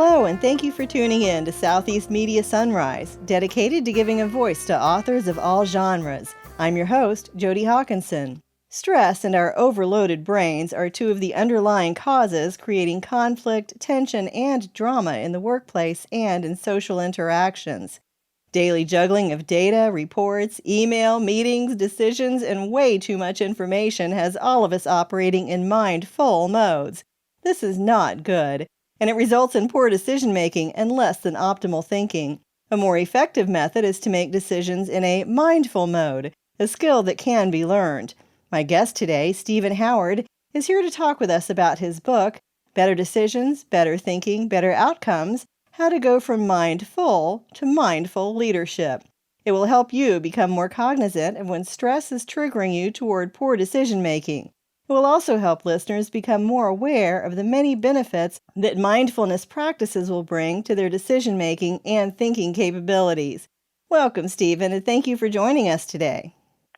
Hello, and thank you for tuning in to Southeast Media Sunrise, dedicated to giving a voice to authors of all genres. I'm your host, Jodi Hockinson. Stress and our overloaded brains are two of the underlying causes creating conflict, tension, and drama in the workplace and in social interactions. Daily juggling of data, reports, email, meetings, decisions, and way too much information has all of us operating in mindful modes. This is not good, and it results in poor decision-making and less than optimal thinking. A more effective method is to make decisions in a mindful mode, a skill that can be learned. My guest today, Stephen Howard, is here to talk with us about his book, Better Decisions, Better Thinking, Better Outcomes: How to Go from Mindful to Mindful Leadership. It will help you become more cognizant of when stress is triggering you toward poor decision-making. It will also help listeners become more aware of the many benefits that mindfulness practices will bring to their decision-making and thinking capabilities. Welcome, Stephen, and thank you for joining us today.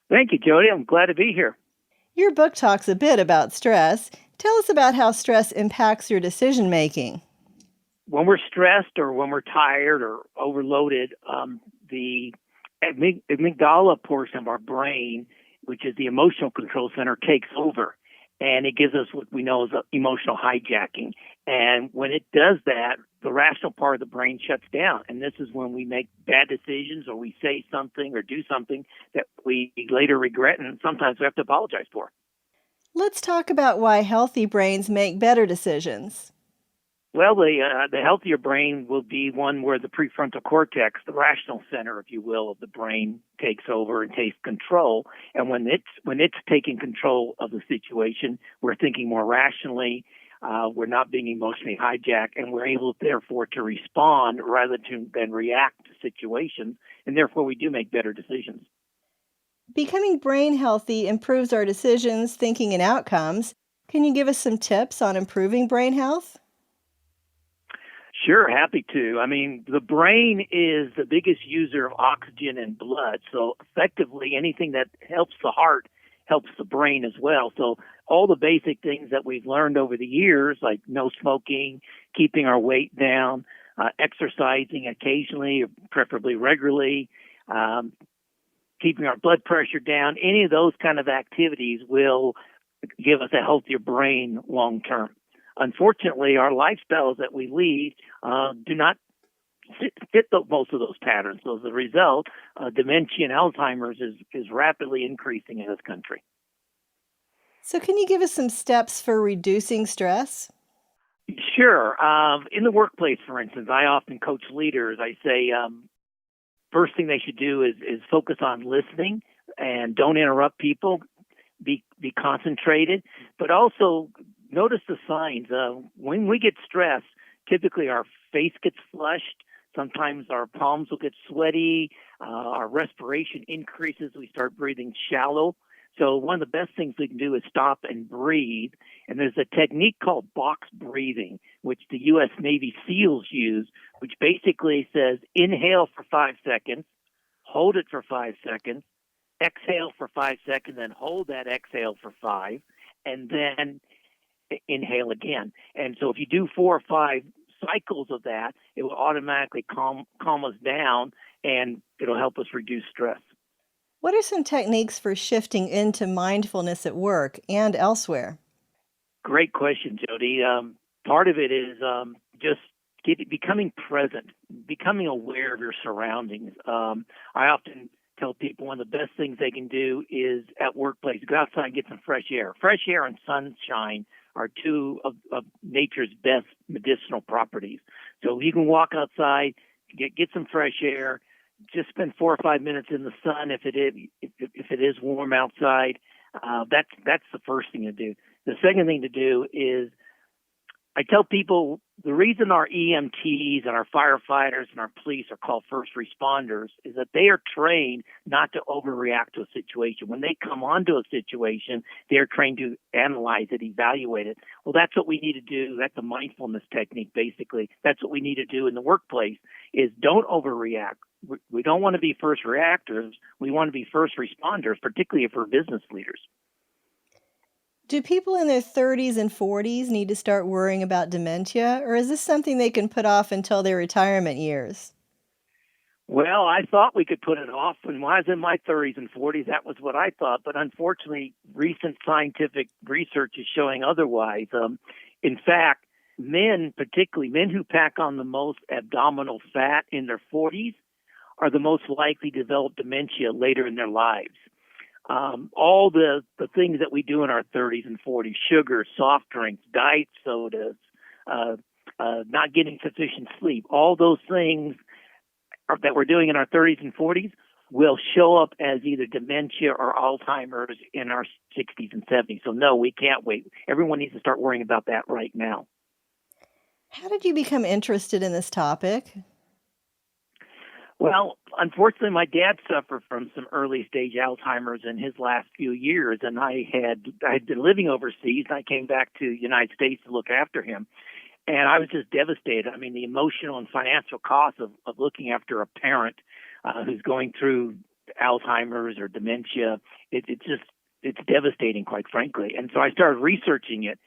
Thank you, Jodi. I'm glad to be here. Your book talks a bit about stress. Tell us about how stress impacts your decision-making. When we're stressed or when we're tired or overloaded, the amygdala portion of our brain, which is the emotional control center, takes over. And it gives us what we know as emotional hijacking. And when it does that, the rational part of the brain shuts down. And this is when we make bad decisions or we say something or do something that we later regret and sometimes we have to apologize for. Let's talk about why healthy brains make better decisions. Well, the healthier brain will be one where the prefrontal cortex, the rational center, if you will, of the brain takes over and takes control. And when it's taking control of the situation, we're thinking more rationally. We're not being emotionally hijacked, and we're able, therefore, to respond rather than react to situations. And therefore, we do make better decisions. Becoming brain healthy improves our decisions, thinking, and outcomes. Can you give us some tips on improving brain health? Sure, happy to. I mean, the brain is the biggest user of oxygen and blood. So effectively, anything that helps the heart helps the brain as well. So all the basic things that we've learned over the years, like no smoking, keeping our weight down, exercising occasionally, or preferably regularly, keeping our blood pressure down, any of those kind of activities will give us a healthier brain long term. Unfortunately, our lifestyles that we lead do not fit most of those patterns. So as a result, dementia and Alzheimer's is rapidly increasing in this country. So can you give us some steps for reducing stress? Sure. In the workplace, for instance, I often coach leaders. I say first thing they should do is focus on listening and don't interrupt people. Be concentrated, but also notice the signs. When we get stressed, typically our face gets flushed. Sometimes our palms will get sweaty. Our respiration increases. We start breathing shallow. So one of the best things we can do is stop and breathe. And there's a technique called box breathing, which the U.S. Navy SEALs use, which basically says inhale for 5 seconds, hold it for 5 seconds, exhale for 5 seconds, then hold that exhale for 5, and then inhale again. And so if you do 4 or 5 cycles of that, it will automatically calm us down, and it'll help us reduce stress. What are some techniques for shifting into mindfulness at work and elsewhere? Great question, Jodi. Part of it is just becoming present, becoming aware of your surroundings. I often tell people one of the best things they can do is at workplace, go outside and get some fresh air. Fresh air and sunshine are two of nature's best medicinal properties. So if you can walk outside, get some fresh air, just spend 4 or 5 minutes in the sun if it is warm outside. That's the first thing to do. The second thing to do is I tell people the reason our EMTs and our firefighters and our police are called first responders is that they are trained not to overreact to a situation. When they come onto a situation, they're trained to analyze it, evaluate it. Well, that's what we need to do. That's a mindfulness technique, basically. That's what we need to do in the workplace is don't overreact. We don't want to be first reactors. We want to be first responders, particularly if we're business leaders. Do people in their 30s and 40s need to start worrying about dementia, or is this something they can put off until their retirement years? Well, I thought we could put it off. When I was in my 30s and 40s, that was what I thought. But unfortunately, recent scientific research is showing otherwise. In fact, men, particularly men who pack on the most abdominal fat in their 40s, are the most likely to develop dementia later in their lives. All the things that we do in our 30s and 40s, sugar, soft drinks, diet sodas, not getting sufficient sleep, all those things that we're doing in our 30s and 40s will show up as either dementia or Alzheimer's in our 60s and 70s. So no, we can't wait. Everyone needs to start worrying about that right now. How did you become interested in this topic? Well, unfortunately, my dad suffered from some early stage Alzheimer's in his last few years, and I had been living overseas, and I came back to the United States to look after him. And I was just devastated. I mean, the emotional and financial cost of looking after a parent who's going through Alzheimer's or dementia, it's devastating, quite frankly. And so I started researching it,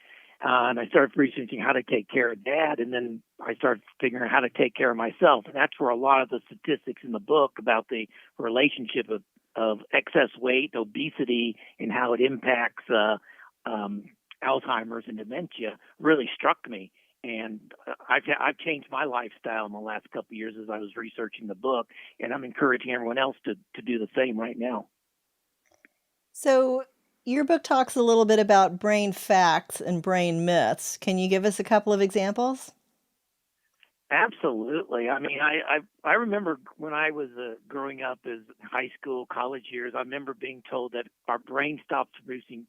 and I started researching how to take care of Dad, and then I started figuring out how to take care of myself. And that's where a lot of the statistics in the book about the relationship of excess weight, obesity, and how it impacts Alzheimer's and dementia really struck me. And I've changed my lifestyle in the last couple of years as I was researching the book, and I'm encouraging everyone else to do the same right now. So, your book talks a little bit about brain facts and brain myths. Can you give us a couple of examples? Absolutely. I mean, I remember when I was growing up as high school, college years, I remember being told that our brain stops producing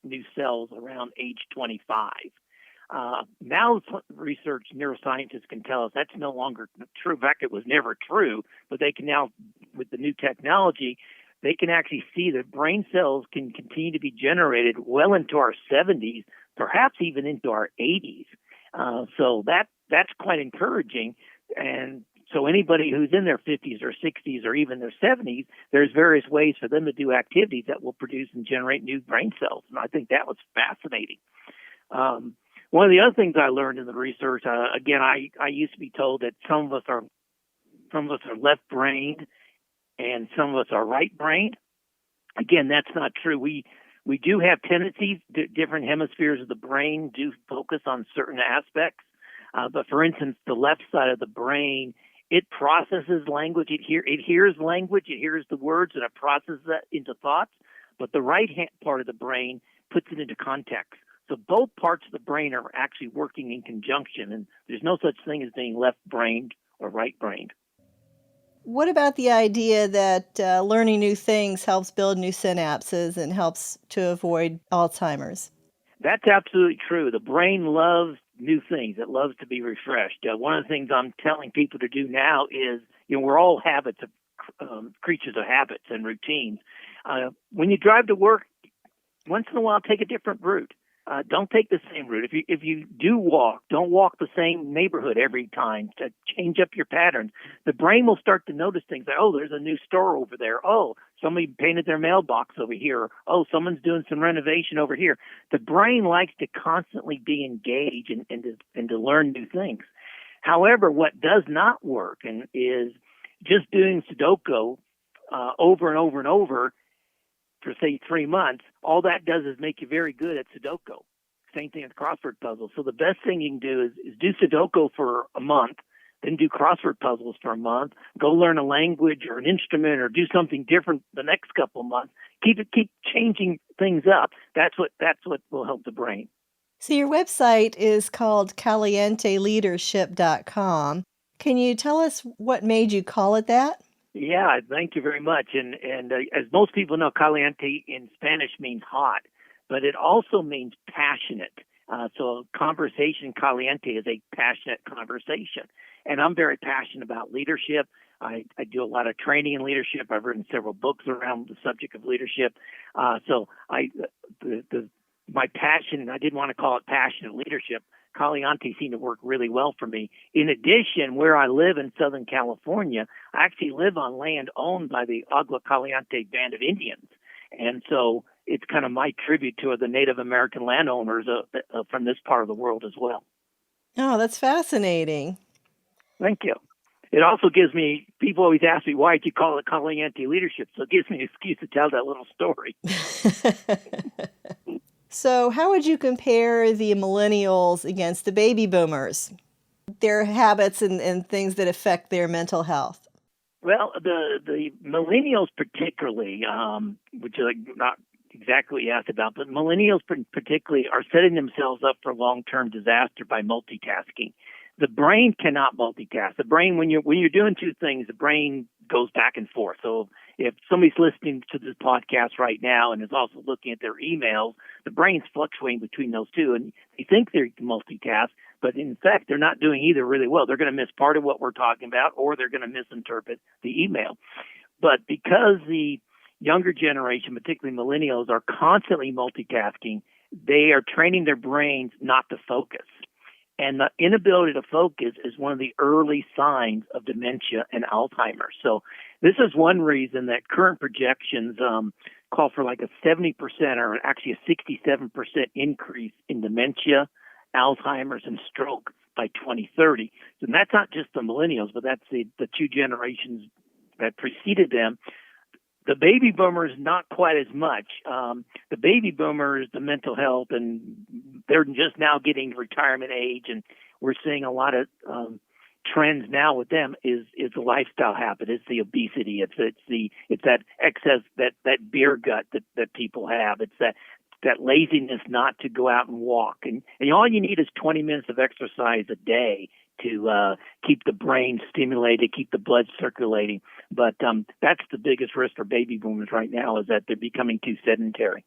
new cells around age 25. Now, research neuroscientists can tell us that's no longer true. In fact, it was never true, but they can now, with the new technology, they can actually see that brain cells can continue to be generated well into our 70s, perhaps even into our 80s. So that's quite encouraging. And so anybody who's in their 50s or 60s or even their 70s, there's various ways for them to do activities that will produce and generate new brain cells. And I think that was fascinating. One of the other things I learned in the research, again, I used to be told that some of us are left-brained and some of us are right-brained. Again, that's not true. We do have tendencies. Different hemispheres of the brain do focus on certain aspects. But for instance, the left side of the brain, it processes language. It hears language. It hears the words, and it processes that into thoughts. But the right part of the brain puts it into context. So both parts of the brain are actually working in conjunction, and there's no such thing as being left-brained or right-brained. What about the idea that learning new things helps build new synapses and helps to avoid Alzheimer's? That's absolutely true. The brain loves new things. It loves to be refreshed. One of the things I'm telling people to do now is, we're all creatures of habits and routines. When you drive to work, once in a while, take a different route. Don't take the same route. If you do walk, don't walk the same neighborhood every time. To change up your patterns. The brain will start to notice things like, oh, there's a new store over there. Oh, somebody painted their mailbox over here. Oh, someone's doing some renovation over here. The brain likes to constantly be engaged and to learn new things. However, what does not work is just doing Sudoku over and over and over for, say, 3 months, all that does is make you very good at Sudoku. Same thing with crossword puzzles. So the best thing you can do is do Sudoku for a month, then do crossword puzzles for a month, go learn a language or an instrument or do something different the next couple of months. Keep changing things up. That's what will help the brain. So your website is called CalienteLeadership.com. Can you tell us what made you call it that? Yeah, thank you very much. And as most people know, caliente in Spanish means hot, but it also means passionate. So conversation caliente is a passionate conversation. And I'm very passionate about leadership. I do a lot of training in leadership. I've written several books around the subject of leadership. So my passion, I didn't want to call it passionate leadership. Caliente seemed to work really well for me. In addition, where I live in Southern California, I actually live on land owned by the Agua Caliente Band of Indians. And so it's kind of my tribute to the Native American landowners from this part of the world as well. Oh, that's fascinating. Thank you. It also gives me, people always ask me, why did you call it Caliente Leadership? So it gives me an excuse to tell that little story. So how would you compare the millennials against the baby boomers, their habits and things that affect their mental health? Well, the millennials particularly, which are not exactly what you asked about, but millennials particularly are setting themselves up for long-term disaster by multitasking. The brain cannot multitask. The brain, when you're doing two things, the brain goes back and forth. So if somebody's listening to this podcast right now and is also looking at their emails, the brain's fluctuating between those two, and they think they can multitask, but in fact, they're not doing either really well. They're going to miss part of what we're talking about, or they're going to misinterpret the email. But because the younger generation, particularly millennials, are constantly multitasking, they are training their brains not to focus. And the inability to focus is one of the early signs of dementia and Alzheimer's. So this is one reason that current projections call for like a 70% or actually a 67% increase in dementia, Alzheimer's, and stroke by 2030. And that's not just the millennials, but that's the two generations that preceded them. The baby boomers, not quite as much. The baby boomers, the mental health, and they're just now getting to retirement age, and we're seeing a lot of trends now with them is the lifestyle habit. It's the obesity. It's that excess, that beer gut that people have. It's that laziness not to go out and walk. And all you need is 20 minutes of exercise a day to keep the brain stimulated, keep the blood circulating. But that's the biggest risk for baby boomers right now, is that they're becoming too sedentary.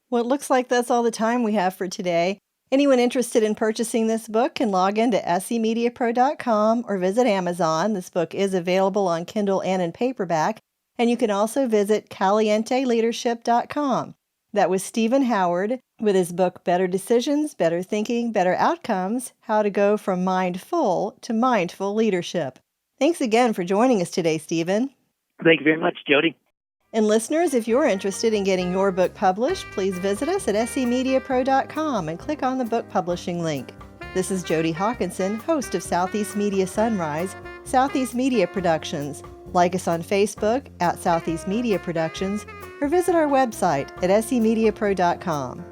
Well, it looks like that's all the time we have for today. Anyone interested in purchasing this book can log in to semediapro.com or visit Amazon. This book is available on Kindle and in paperback. And you can also visit calienteleadership.com. That was Stephen Howard with his book, Better Decisions, Better Thinking, Better Outcomes, How to Go from Mindful to Mindful Leadership. Thanks again for joining us today, Stephen. Thank you very much, Jodi. And listeners, if you're interested in getting your book published, please visit us at semediapro.com and click on the book publishing link. This is Jodi Hockinson, host of Southeast Media Sunrise, Southeast Media Productions. Like us on Facebook at Southeast Media Productions, or visit our website at semediapro.com.